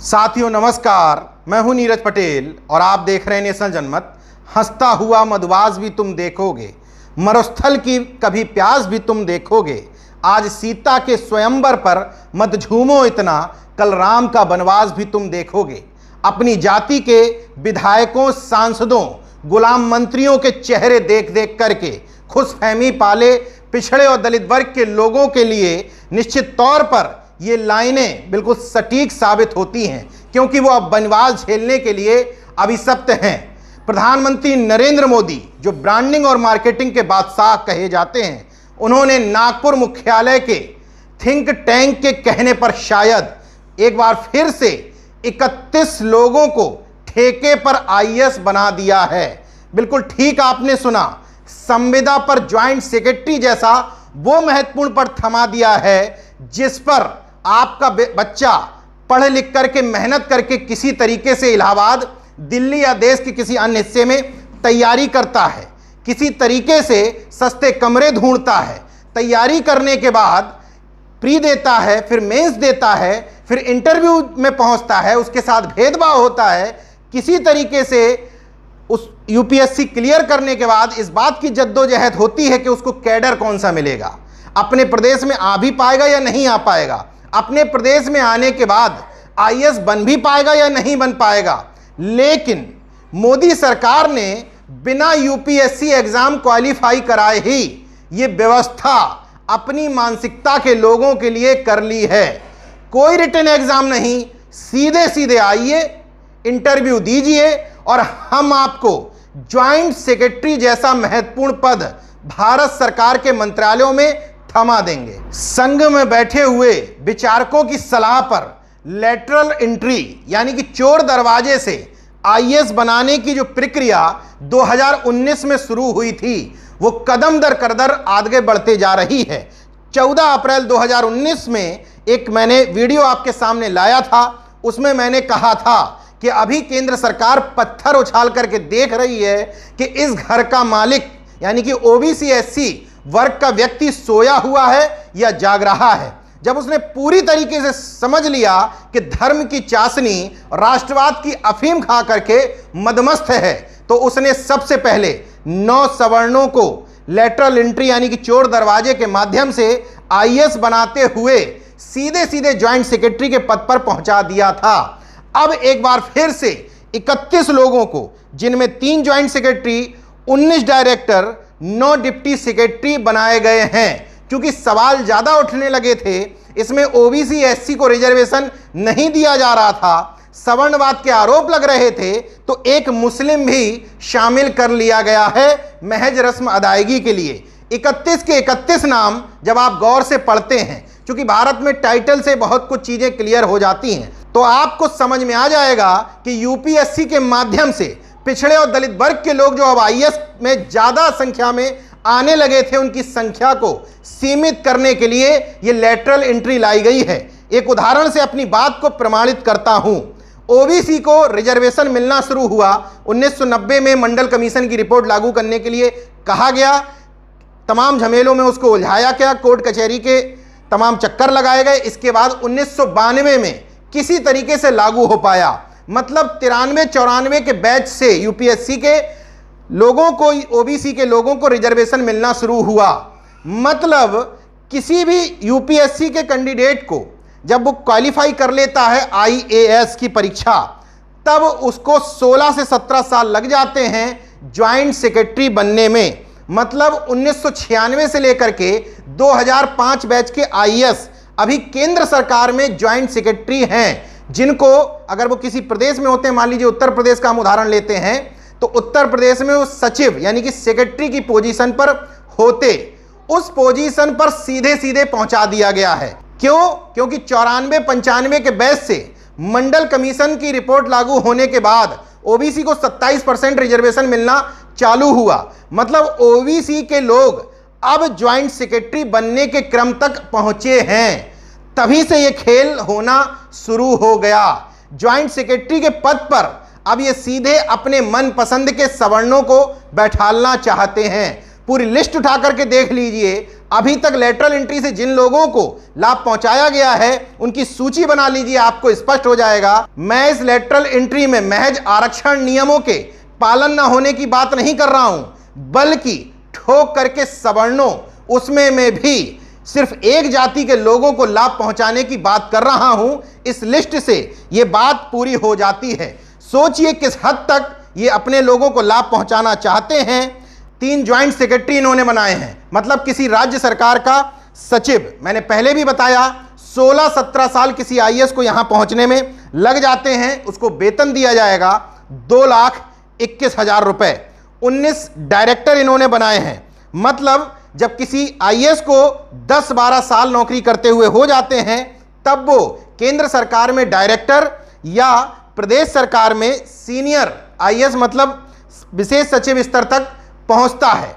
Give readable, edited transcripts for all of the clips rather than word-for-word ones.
साथियों नमस्कार, मैं हूं नीरज पटेल और आप देख रहे हैं नेशनल जनमत। हंसता हुआ मधुवास भी तुम देखोगे, मरुस्थल की कभी प्यास भी तुम देखोगे। आज सीता के स्वयंवर पर मत झूमो इतना, कल राम का वनवास भी तुम देखोगे। अपनी जाति के विधायकों, सांसदों, गुलाम मंत्रियों के चेहरे देख देख करके खुशफहमी पाले पिछड़े और दलित वर्ग के लोगों के लिए निश्चित तौर पर ये लाइनें बिल्कुल सटीक साबित होती हैं, क्योंकि वो अब वनवास झेलने के लिए अभिशप्त हैं। प्रधानमंत्री नरेंद्र मोदी, जो ब्रांडिंग और मार्केटिंग के बादशाह कहे जाते हैं, उन्होंने नागपुर मुख्यालय के थिंक टैंक के कहने पर शायद एक बार फिर से 31 लोगों को ठेके पर आईएएस बना दिया है। बिल्कुल ठीक आपने सुना, संविदा पर ज्वाइंट सेक्रेटरी जैसा वो महत्वपूर्ण पद थमा दिया है जिस पर आपका बच्चा पढ़ लिख करके मेहनत करके किसी तरीके से इलाहाबाद, दिल्ली या देश के किसी अन्य हिस्से में तैयारी करता है, किसी तरीके से सस्ते कमरे ढूंढता है, तैयारी करने के बाद प्री देता है, फिर मेंस देता है, फिर इंटरव्यू में पहुंचता है, उसके साथ भेदभाव होता है, किसी तरीके से उस यूपीएससी क्लियर करने के बाद इस बात की जद्दोजहद होती है कि उसको कैडर कौन सा मिलेगा, अपने प्रदेश में आ भी पाएगा या नहीं आ पाएगा, अपने प्रदेश में आने के बाद आईएएस बन भी पाएगा या नहीं बन पाएगा। लेकिन मोदी सरकार ने बिना यूपीएससी एग्जाम क्वालिफाई कराए ही ये व्यवस्था अपनी मानसिकता के लोगों के लिए कर ली है। कोई रिटन एग्जाम नहीं, सीधे सीधे आइए, इंटरव्यू दीजिए और हम आपको ज्वाइंट सेक्रेटरी जैसा महत्वपूर्ण पद भारत सरकार के मंत्रालयों में थमा देंगे। संघ में बैठे हुए विचारकों की सलाह पर लेटरल एंट्री यानी कि चोर दरवाजे से आईएएस बनाने की जो प्रक्रिया 2019 में शुरू हुई थी, वो कदम दर कदम आगे बढ़ते जा रही है। 14 अप्रैल 2019 में एक मैंने वीडियो आपके सामने लाया था, उसमें मैंने कहा था कि अभी केंद्र सरकार पत्थर उछाल करके देख रही है कि इस घर का मालिक यानी कि ओबीसी एससी वर्ग का व्यक्ति सोया हुआ है या जाग रहा है। जब उसने पूरी तरीके से समझ लिया कि धर्म की चाशनी, राष्ट्रवाद की अफीम खा करके मदमस्त है, तो उसने सबसे पहले 9 सवर्णों को लेटरल एंट्री यानी कि चोर दरवाजे के माध्यम से आईएएस बनाते हुए सीधे सीधे ज्वाइंट सेक्रेटरी के पद पर पहुंचा दिया था। अब एक बार फिर से 31 लोगों को, जिनमें 3 joint secretary, 19 director, 9 deputy secretary बनाए गए हैं। क्योंकि सवाल ज्यादा उठने लगे थे, इसमें ओबीसी एससी को रिजर्वेशन नहीं दिया जा रहा था, सवर्णवाद के आरोप लग रहे थे, तो एक मुस्लिम भी शामिल कर लिया गया है महज रस्म अदायगी के लिए। 31 के 31 नाम जब आप गौर से पढ़ते हैं, क्योंकि भारत में टाइटल से बहुत कुछ चीजें क्लियर हो जाती हैं, तो आपको समझ में आ जाएगा कि यूपीएससी के माध्यम से पिछड़े और दलित वर्ग के लोग जो अब आईएएस में ज्यादा संख्या में आने लगे थे, उनकी संख्या को सीमित करने के लिए यह लेटरल एंट्री लाई गई है। एक उदाहरण से अपनी बात को प्रमाणित करता हूं। ओबीसी को रिजर्वेशन मिलना शुरू हुआ 1990 में, मंडल कमीशन की रिपोर्ट लागू करने के लिए कहा गया, तमाम झमेलों में उसको उलझाया गया, कोर्ट कचहरी के तमाम चक्कर लगाए गए। इसके बाद 1992 में किसी तरीके से लागू हो पाया, मतलब 93-94 के बैच से यूपीएससी के लोगों को, ओबीसी के लोगों को रिजर्वेशन मिलना शुरू हुआ। मतलब किसी भी यूपीएससी के कैंडिडेट को जब वो क्वालिफाई कर लेता है आईएएस की परीक्षा, तब उसको 16 से 17 साल लग जाते हैं ज्वाइंट सेक्रेटरी बनने में। मतलब 1996 से लेकर के 2005 बैच के आईएएस अभी केंद्र सरकार में ज्वाइंट सेक्रेटरी हैं, जिनको अगर वो किसी प्रदेश में होते हैं, मान लीजिए उत्तर प्रदेश का हम उदाहरण लेते हैं, तो उत्तर प्रदेश में वो सचिव यानी कि सेक्रेटरी की पोजीशन पर होते, उस पोजीशन पर सीधे सीधे पहुंचा दिया गया है। क्यों? क्योंकि 94-95 के बैच से मंडल कमीशन की रिपोर्ट लागू होने के बाद ओबीसी को 27% रिजर्वेशन मिलना चालू हुआ। मतलब ओबीसी के लोग अब ज्वाइंट सेक्रेटरी बनने के क्रम तक पहुंचे हैं। तभी से यह खेल होना शुरू हो गया। ज्वाइंट सेक्रेटरी के पद पर अब ये सीधे अपने मन पसंद के सवर्णों को बैठालना चाहते हैं। पूरी लिस्ट उठा करके देख लीजिए। अभी तक लेटरल एंट्री से जिन लोगों को लाभ पहुंचाया गया है उनकी सूची बना लीजिए, आपको स्पष्ट हो जाएगा। मैं इस लेटरल एंट्री में महज आरक्षण नियमों के पालन न होने की बात नहीं कर रहा हूं, बल्कि ठोक करके सवर्णों उसमें मैं भी सिर्फ एक जाति के लोगों को लाभ पहुंचाने की बात कर रहा हूं। इस लिस्ट से यह बात पूरी हो जाती है। सोचिए किस हद तक ये अपने लोगों को लाभ पहुंचाना चाहते हैं। 3 ज्वाइंट सेक्रेटरी इन्होंने बनाए हैं, मतलब किसी राज्य सरकार का सचिव। मैंने पहले भी बताया 16-17 साल किसी आईएएस को यहां पहुंचने में लग जाते हैं, उसको वेतन दिया जाएगा 2,21,000 रुपए। 19 डायरेक्टर इन्होंने बनाए हैं, मतलब जब किसी आईएएस को 10-12 साल नौकरी करते हुए हो जाते हैं तब वो केंद्र सरकार में डायरेक्टर या प्रदेश सरकार में सीनियर आईएएस मतलब विशेष सचिव स्तर तक पहुंचता है।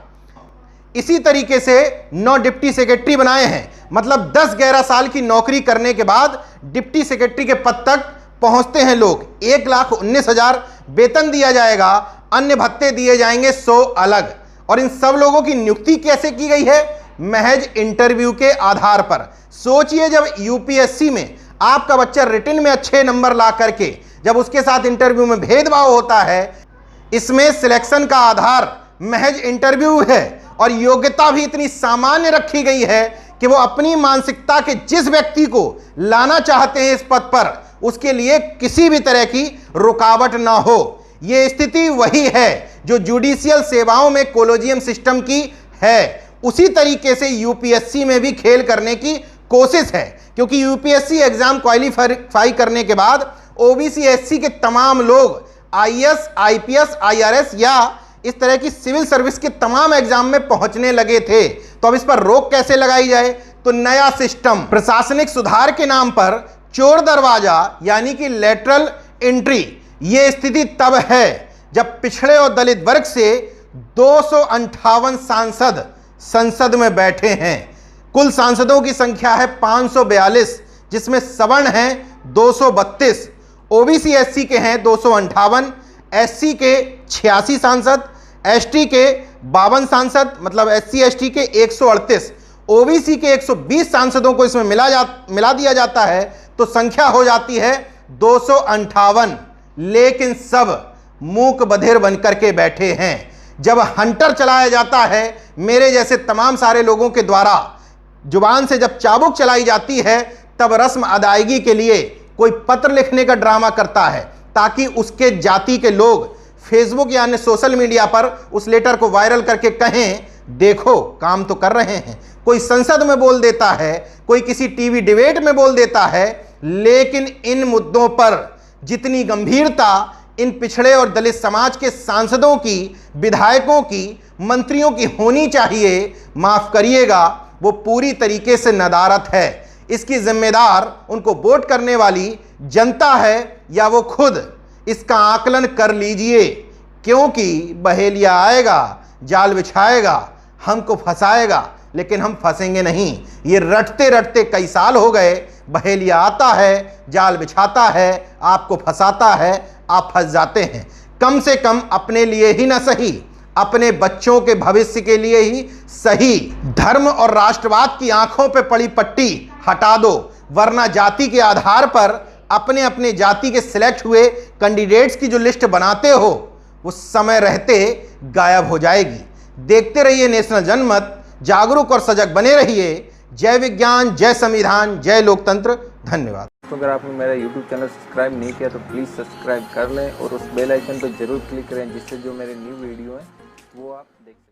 इसी तरीके से 9 डिप्टी सेक्रेटरी बनाए हैं, मतलब 10-11 साल की नौकरी करने के बाद डिप्टी सेक्रेटरी के पद तक पहुंचते हैं लोग। 1,19,000 वेतन दिया जाएगा, अन्य भत्ते दिए जाएंगे 100 अलग। और इन सब लोगों की नियुक्ति कैसे की गई है? महज इंटरव्यू के आधार पर। सोचिए जब यूपीएससी में आपका बच्चा रिटन में अच्छे नंबर ला करके जब उसके साथ इंटरव्यू में भेदभाव होता है, इसमें सिलेक्शन का आधार महज इंटरव्यू है और योग्यता भी इतनी सामान्य रखी गई है कि वो अपनी मानसिकता के जिस व्यक्ति को लाना चाहते हैं इस पद पर, उसके लिए किसी भी तरह की रुकावट ना हो। ये स्थिति वही है जो जुडिशियल सेवाओं में कोलोजियम सिस्टम की है। उसी तरीके से यूपीएससी में भी खेल करने की कोशिश है, क्योंकि यूपीएससी एग्जाम क्वालिफाई करने के बाद ओबीसी एससी के तमाम लोग आईएएस, आईपीएस, आईआरएस या इस तरह की सिविल सर्विस के तमाम एग्जाम में पहुंचने लगे थे। तो अब इस पर रोक कैसे लगाई जाए? तो नया सिस्टम, प्रशासनिक सुधार के नाम पर चोर दरवाजा यानी कि लेटरल एंट्री। ये स्थिति तब है जब पिछड़े और दलित वर्ग से 258 सांसद संसद में बैठे हैं। कुल सांसदों की संख्या है 542, जिसमें सवर्ण हैं 232, ओबीसी एससी के हैं 258, एससी के 86 सांसद, एसटी के 52 सांसद, मतलब एससी एसटी के 138, ओबीसी के 120 सांसदों को इसमें मिला दिया जाता है तो संख्या हो जाती है 258। लेकिन सब मूक बधिर बनकर के बैठे हैं। जब हंटर चलाया जाता है, मेरे जैसे तमाम सारे लोगों के द्वारा जुबान से जब चाबुक चलाई जाती है, तब रस्म अदायगी के लिए कोई पत्र लिखने का ड्रामा करता है ताकि उसके जाति के लोग फेसबुक या अन्य सोशल मीडिया पर उस लेटर को वायरल करके कहें, देखो काम तो कर रहे हैं। कोई संसद में बोल देता है, कोई किसी टीवी डिबेट में बोल देता है, लेकिन इन मुद्दों पर जितनी गंभीरता इन पिछड़े और दलित समाज के सांसदों की, विधायकों की, मंत्रियों की होनी चाहिए, माफ करिएगा, वो पूरी तरीके से नदारत है। इसकी जिम्मेदार उनको वोट करने वाली जनता है या वो खुद? इसका आकलन कर लीजिए, क्योंकि बहेलिया आएगा, जाल बिछाएगा, हमको फंसाएगा, लेकिन हम फंसेंगे नहीं। ये रटते रटते कई साल हो गए। बहेलिया आता है, जाल बिछाता है, आपको फंसाता है, आप फंस जाते हैं। कम से कम अपने लिए ही न सही, अपने बच्चों के भविष्य के लिए ही सही धर्म और राष्ट्रवाद की आंखों पे पड़ी पट्टी हटा दो, वरना जाति के आधार पर अपने अपने जाति के सिलेक्ट हुए कैंडिडेट्स की जो लिस्ट बनाते हो वो समय रहते गायब हो जाएगी। देखते रहिए नेशनल जनमत, जागरूक और सजग बने रहिए। जय विज्ञान, जय संविधान, जय लोकतंत्र। धन्यवाद। तो अगर आपने मेरा YouTube चैनल सब्सक्राइब नहीं किया तो प्लीज़ सब्सक्राइब कर लें और उस बेल आइकन पर जरूर क्लिक करें, जिससे जो मेरे न्यू वीडियो हैं वो आप देख सकें।